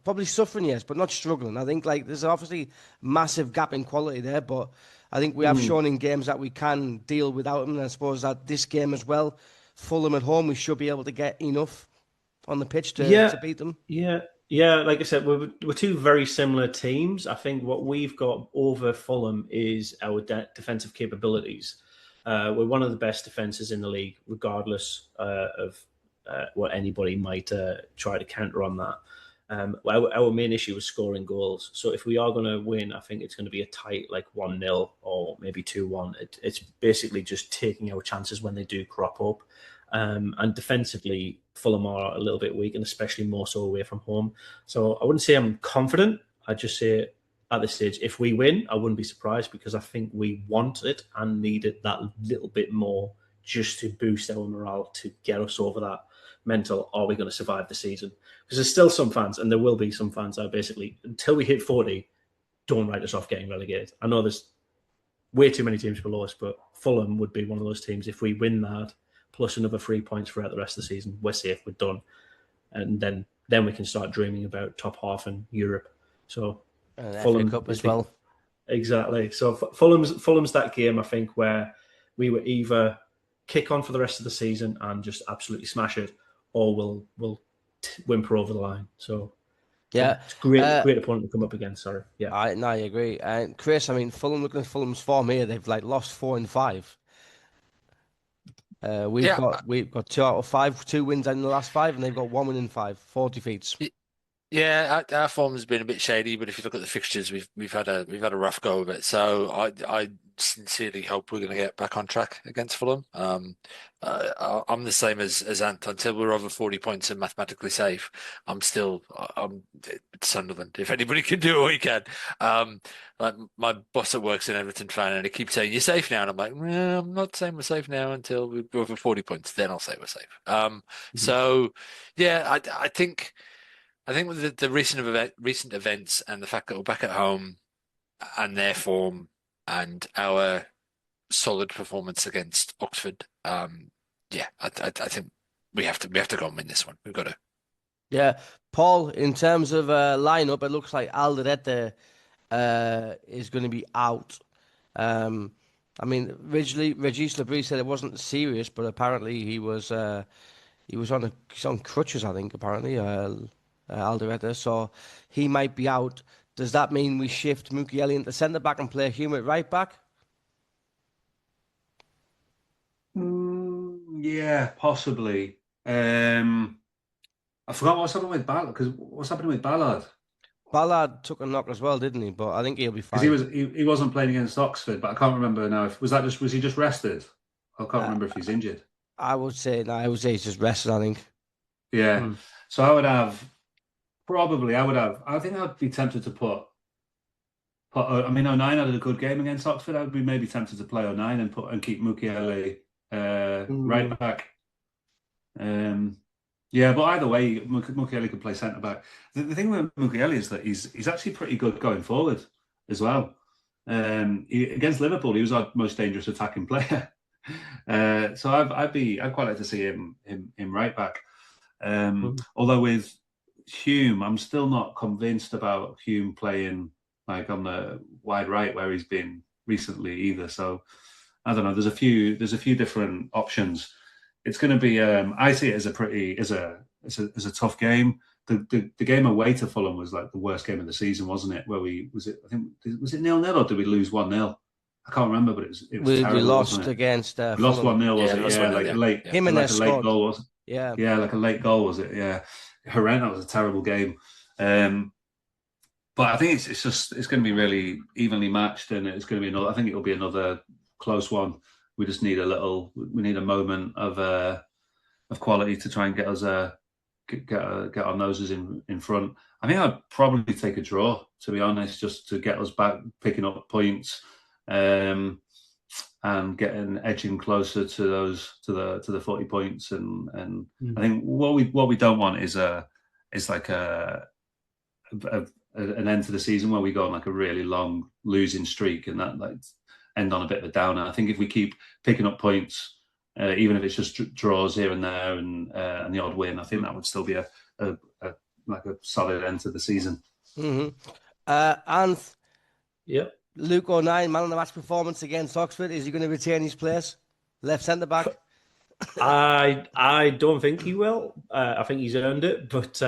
Probably suffering, yes, but not struggling. I think like there's obviously massive gap in quality there, but I think we have shown in games that we can deal without them. And I suppose that this game as well, Fulham at home, we should be able to get enough on the pitch to beat them. Yeah. Like I said, we're 2 very similar teams. I think what we've got over Fulham is our defensive capabilities. We're one of the best defenses in the league, regardless of what anybody might try to counter on that. Our main issue is scoring goals. So if we are going to win, I think it's going to be a tight, like 1-0 or maybe 2-1. It's basically just taking our chances when they do crop up. And defensively, Fulham are a little bit weak, and especially more so away from home. So I wouldn't say I'm confident. I'd just say at this stage, if we win, I wouldn't be surprised because I think we want it and need it that little bit more just to boost our morale, to get us over that mental, are we going to survive the season? Because there's still some fans, and there will be some fans that are basically, until we hit 40, don't write us off getting relegated. I know there's way too many teams below us, but Fulham would be one of those teams. If we win that, plus another 3 points throughout the rest of the season, we're safe, we're done. And then we can start dreaming about top half in Europe. So Fulham Cup as well. Exactly. So Fulham's that game, I think, where we will either kick on for the rest of the season and just absolutely smash it, or we'll whimper over the line. So yeah, it's great opponent to come up against. Sorry, yeah, I agree. And Chris, I mean, Fulham, looking at Fulham's form here, they've like lost 4 and 5. We've got 2 out of 5, 2 wins in the last 5, and they've got 1 win in 5, 4 defeats. Yeah, our form has been a bit shady, but if you look at the fixtures, we've had a rough go of it. So I sincerely hope we're going to get back on track against Fulham. I'm the same as Anth. Until we're over 40 points and mathematically safe, I'm Sunderland. If anybody can do it, we can. Like my boss at work's an Everton fan, and he keeps saying you're safe now, and I'm like, well, I'm not saying we're safe now until we're over 40 points. Then I'll say we're safe. So yeah, I think with the recent events and the fact that we're back at home and their form and our solid performance against Oxford, I think we have to go and win this one. We've got to. Yeah, Paul. In terms of lineup, it looks like Alderete is going to be out. I mean, originally Regis Labrie said it wasn't serious, but apparently he was on crutches. I think apparently. Alderete, so he might be out. Does that mean we shift Mukiele into centre back and play Hume at right back? Yeah, possibly. I forgot what's happening with Ballard, because what's happening with Ballard? Ballard took a knock as well, didn't he? But I think he'll be fine. Because he wasn't playing against Oxford, but I can't remember now. Was he just rested? I can't remember if he's injured. I would say he's just rested, I think. Yeah. So I think I'd be tempted to put I mean, O'Nien had a good game against Oxford. I would be maybe tempted to play O'Nien and keep Mukiele right back. Yeah, but either way, Mukiele could play centre back. The thing with Mukiele is that he's actually pretty good going forward as well. Against Liverpool, he was our most dangerous attacking player. So I'd quite like to see him right back. Although with Hume, I'm still not convinced about Hume playing like on the wide right where he's been recently either. So I don't know. There's a few different options. It's going to be. I see it as a tough game. The game away to Fulham was like the worst game of the season, wasn't it? Where was it 0-0 or did we lose 1-0? I can't remember, but it was terrible. We lost against. We lost 1-0, was it? Yeah, like a late. Jimenez like a late goal, was it? Yeah, like a late goal, was it? Yeah, horrendous. That was a terrible game. But I think it's going to be really evenly matched, and it's going to be I think it'll be another close one. We just need a moment of quality to try and get us get our noses in front. I think I'd probably take a draw, to be honest, just to get us back picking up points, and edging closer to the 40 points. And I think what we don't want is like an end to the season where we go on like a really long losing streak and that like end on a bit of a downer. I think if we keep picking up points, even if it's just draws here and there and the odd win, I think that would still be a solid end to the season. Anth, yep. Luke O'Nien, man of the match performance against Oxford. Is he going to retain his place? Left centre back? I don't think he will. I think he's earned it, but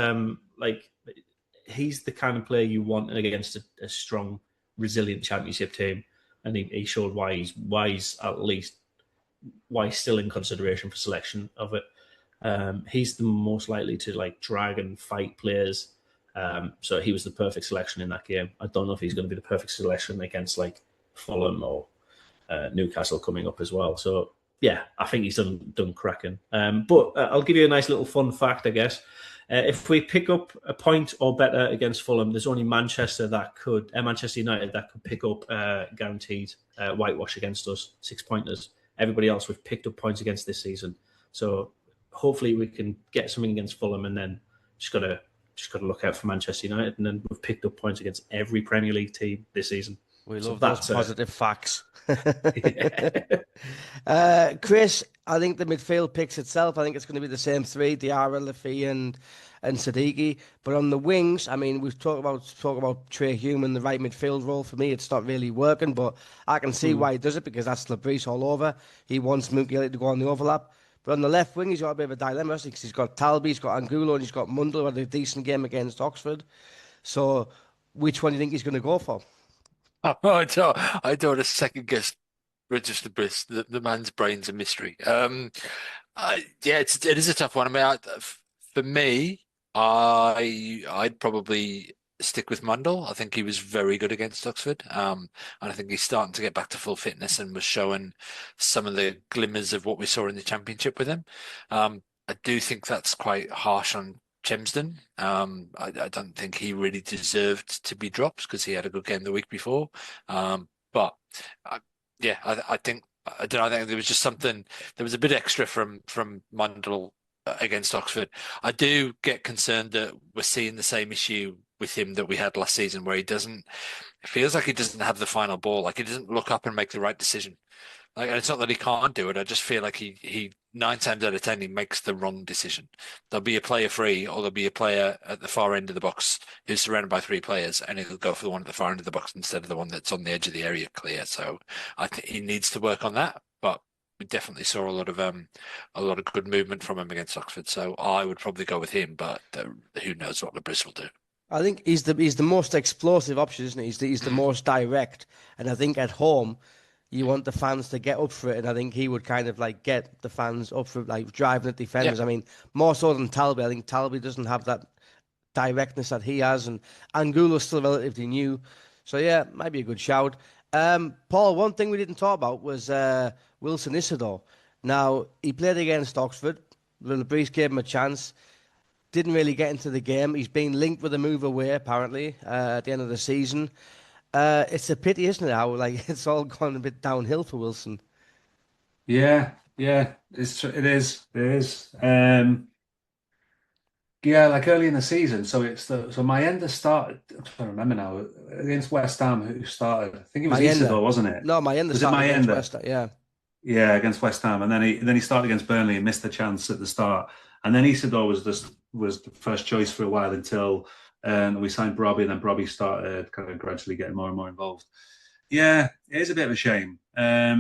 he's the kind of player you want against a strong, resilient Championship team, and he showed why he's still in consideration for selection of it. He's the most likely to like drag and fight players. So he was the perfect selection in that game. I don't know if he's going to be the perfect selection against like Fulham or Newcastle coming up as well. So yeah, I think he's done cracking. But I'll give you a nice little fun fact, I guess. If we pick up a point or better against Fulham, there's only Manchester United that could pick up guaranteed whitewash against us, 6 pointers. Everybody else we've picked up points against this season. So hopefully we can get something against Fulham, and then just gotta look out for Manchester United, and then we've picked up points against every Premier League team this season. We love those positive facts. Chris, I think the midfield picks itself. I think it's going to be the same three: Diarra, Lafi, and Siddiqui. But on the wings, I mean, we've talked about Trey Hume in the right midfield role. For me, it's not really working, but I can see why he does it, because that's Labrice all over. He wants Mukiele to go on the overlap. But on the left wing, he's got a bit of a dilemma, because he's got Talby, he's got Angulo, and he's got Mundle, who had a decent game against Oxford. So which one do you think he's going to go for? I don't want to second guess Register Briss. The man's brain's a mystery. It is a tough one. I mean, for me, I'd probably stick with Mundle. I think he was very good against Oxford, and I think he's starting to get back to full fitness and was showing some of the glimmers of what we saw in the Championship with him. I do think that's quite harsh on Chemsden. I don't think he really deserved to be dropped because he had a good game the week before. I think I don't know. I think there was just something. There was a bit extra from Mundle against Oxford. I do get concerned that we're seeing the same issue with him that we had last season, where it feels like he doesn't have the final ball. Like he doesn't look up and make the right decision. Like, and it's not that he can't do it. I just feel like he 9 times out of 10 he makes the wrong decision. There'll be a player free, or there'll be a player at the far end of the box who's surrounded by 3 players, and he'll go for the one at the far end of the box instead of the one that's on the edge of the area clear. So I think he needs to work on that. But we definitely saw a lot of good movement from him against Oxford. So I would probably go with him, but who knows what Labrice will do. I think he's the most explosive option, isn't he? He's the most direct, and I think at home you want the fans to get up for it, and I think he would kind of like get the fans up for like driving at defenders. Yeah. I mean, more so than Talby. I think Talby doesn't have that directness that he has, and Angulo's still relatively new, so yeah, might be a good shout. Paul, one thing we didn't talk about was Wilson Isidore. Now he played against Oxford. Breeze gave him a chance. Didn't really get into the game. He's been linked with a move away, apparently, at the end of the season. It's a pity, isn't it? How like it's all gone a bit downhill for Wilson. Yeah, it is. Yeah, like early in the season. So Mayenda started. I'm trying to remember now against West Ham. Who started? I think it was Isidore, wasn't it? No, Mayenda started against West Ham. Yeah. Yeah, against West Ham, and then he started against Burnley and missed the chance at the start. And then Isidore was the first choice for a while until we signed Brobby, and then Brobby started kind of gradually getting more and more involved. Yeah, it is a bit of a shame. I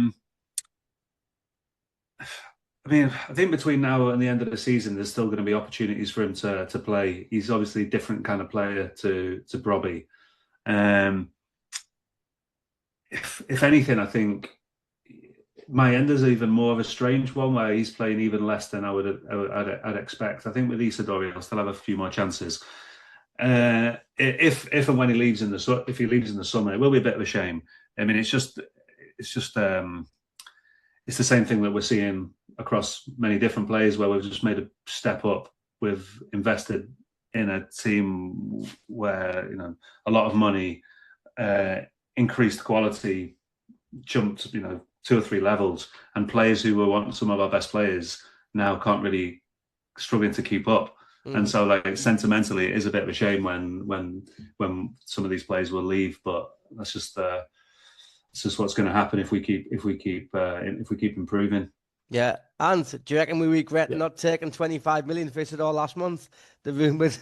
mean, I think between now and the end of the season, there's still going to be opportunities for him to play. He's obviously a different kind of player to Brobby. If anything, I think Mayenda's even more of a strange one, where he's playing even less than I'd expect. I think with Isidore, he'll still have a few more chances. If and when he leaves in the summer, it will be a bit of a shame. I mean, it's the same thing that we're seeing across many different players, where we've just made a step up. We've invested in a team where a lot of money, increased quality, jumped 2 or 3 levels, and players who were some of our best players now can't really struggling to keep up. And so, like, sentimentally, it is a bit of a shame when some of these players will leave. But that's just what's going to happen if we keep improving. Yeah, and do you reckon we regret not taking 25 million for Isidore last month? The rumours.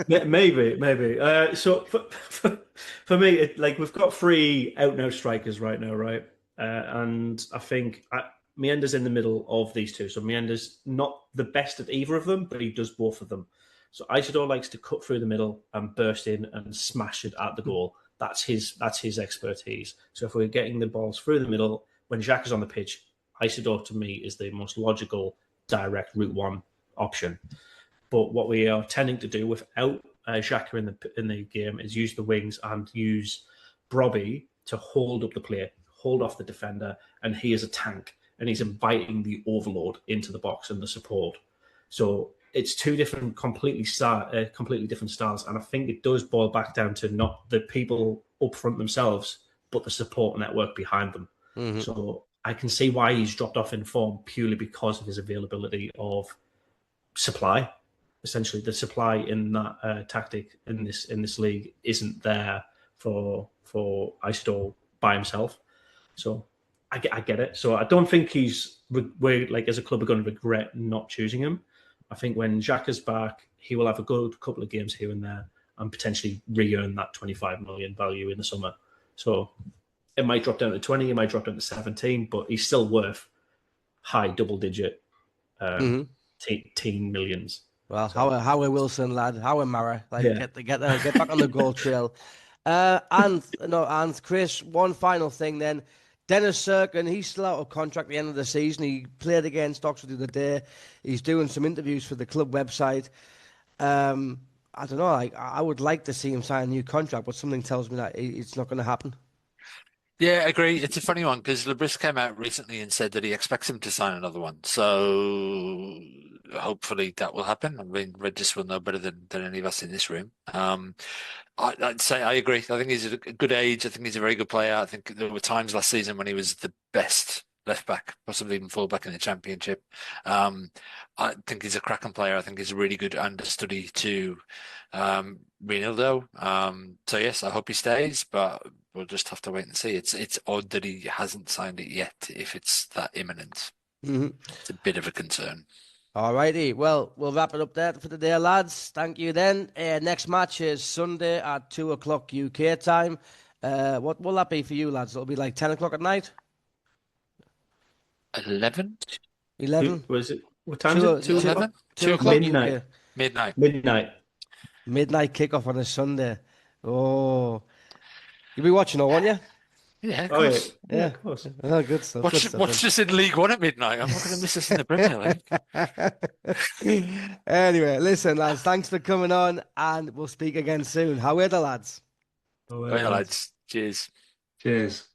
maybe. So for me, we've got 3 out-and-out strikers right now, right? And I think Mayenda's in the middle of these two. So Mayenda's not the best at either of them, but he does both of them. So Isidore likes to cut through the middle and burst in and smash it at the goal. That's his expertise. So if we're getting the balls through the middle, when Jacques is on the pitch, Isidore to me is the most logical, direct route one option. But what we are tending to do without Xhaka in the game is use the wings and use Brobby to hold up the play, hold off the defender, and he is a tank, and he's inviting the overload into the box and the support. So it's 2 different, completely different styles, and I think it does boil back down to not the people up front themselves, but the support network behind them. Mm-hmm. So I can see why he's dropped off in form purely because of his availability of supply. Essentially, the supply in that tactic in this league isn't there for Isidore by himself. So I get it. So I don't think we're as a club are going to regret not choosing him. I think when Jacques is back, he will have a good couple of games here and there and potentially re-earn that 25 million value in the summer. So it might drop down to 20, it might drop down to 17, but he's still worth high double-digit teen millions. Well, so. how are Wilson, lad? How are Mara? Get back on the goal trail. And Chris, one final thing then. Dennis Serkin, he's still out of contract at the end of the season. He played against Oxford the other day. He's doing some interviews for the club website. I don't know. I would like to see him sign a new contract, but something tells me that it's not going to happen. Yeah, I agree. It's a funny one because Lebris came out recently and said that he expects him to sign another one. So hopefully that will happen. I mean, Regis will know better than any of us in this room. I'd say I agree. I think he's at a good age. I think he's a very good player. I think there were times last season when he was the best left back, possibly even full back in the Championship. I think he's a cracking player. I think he's a really good understudy to Reinildo. So yes, I hope he stays, but we'll just have to wait and see. It's odd that he hasn't signed it yet if it's that imminent. Mm-hmm. It's a bit of a concern. All righty. Well, we'll wrap it up there for today, lads. Thank you then. Next match is Sunday at 2:00 UK time. What will that be for you, lads? It'll be like 10 o'clock at night? 11? 11? Was it? What time is it? 2 o'clock? Midnight. Midnight. Midnight kickoff on a Sunday. Oh, you'll be watching, won't you? Yeah, of Oh, yeah. course. Yeah, of course. Oh, good stuff. Watch, Good stuff. watch this in League One at midnight. I'm not going to miss this in the Premier League. Anyway, listen, lads, thanks for coming on, and we'll speak again soon. How are the lads? Oh, Right, lads. Cheers. Cheers.